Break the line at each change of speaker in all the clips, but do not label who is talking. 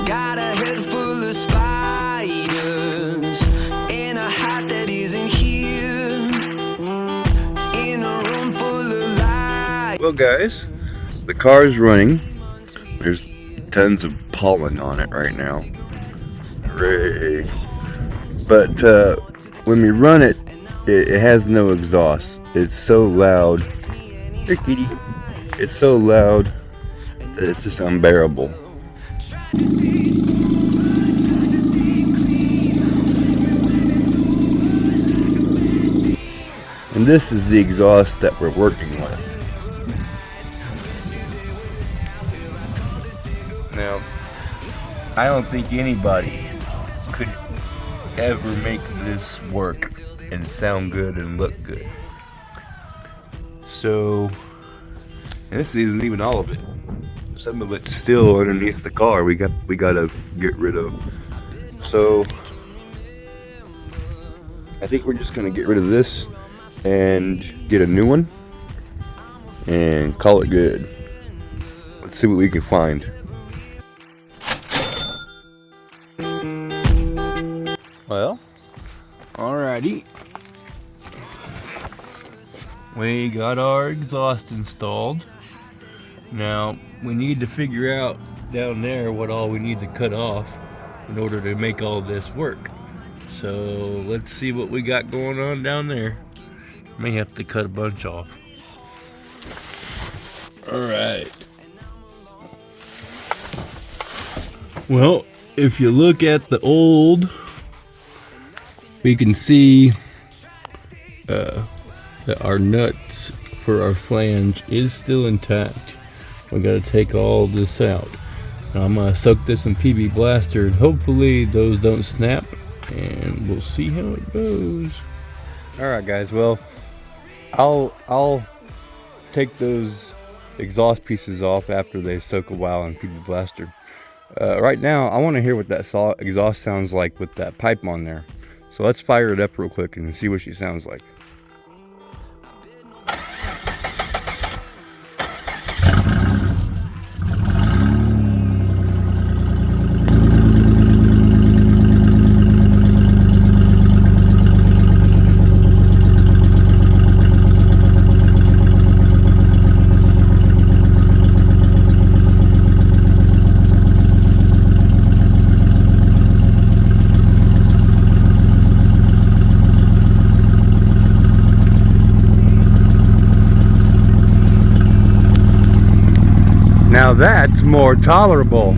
Got a head full of spiders and a heart that isn't here. In a room full of light.
Well, guys, the car is running. There's tons of pollen on it right now. Hooray! But when we run it, it has no exhaust. It's so loud. Here, kitty. It's so loud that it's just unbearable. And this is the exhaust that we're working with. Now, I don't think anybody could ever make this work and sound good and look good. So, and this isn't even all of it. Some of it's still underneath the car. We gotta get rid of. So, I think we're just gonna get rid of this and get a new one and call it good. Let's see what we can find. Well, alrighty. We got our exhaust installed. Now, we need to figure out down there what all we need to cut off in order to make all this work. So, let's see what we got going on down there. May have to cut a bunch off. Alright. Well, if you look at the old, we can see that our nuts for our flange is still intact. We gotta take all this out. Now I'm gonna soak this in PB Blaster and hopefully those don't snap, and we'll see how it goes. Alright guys, well I'll take those exhaust pieces off after they soak a while in PB Blaster. Right now I want to hear what that exhaust sounds like with that pipe on there. So let's fire it up real quick and see what she sounds like. Now that's more tolerable.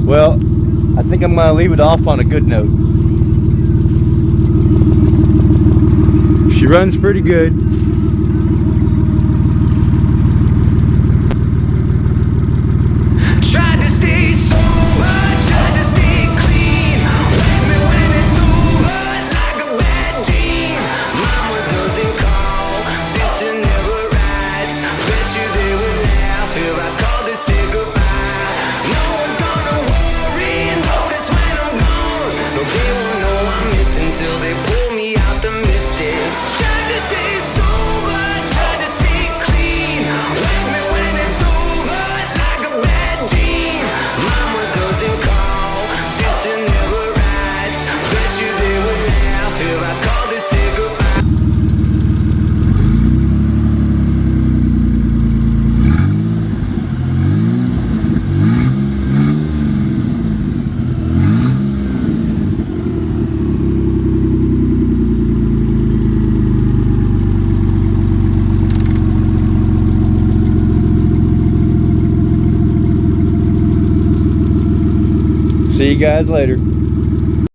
Well, I think I'm gonna leave it off on a good note. She runs pretty good. See you guys later.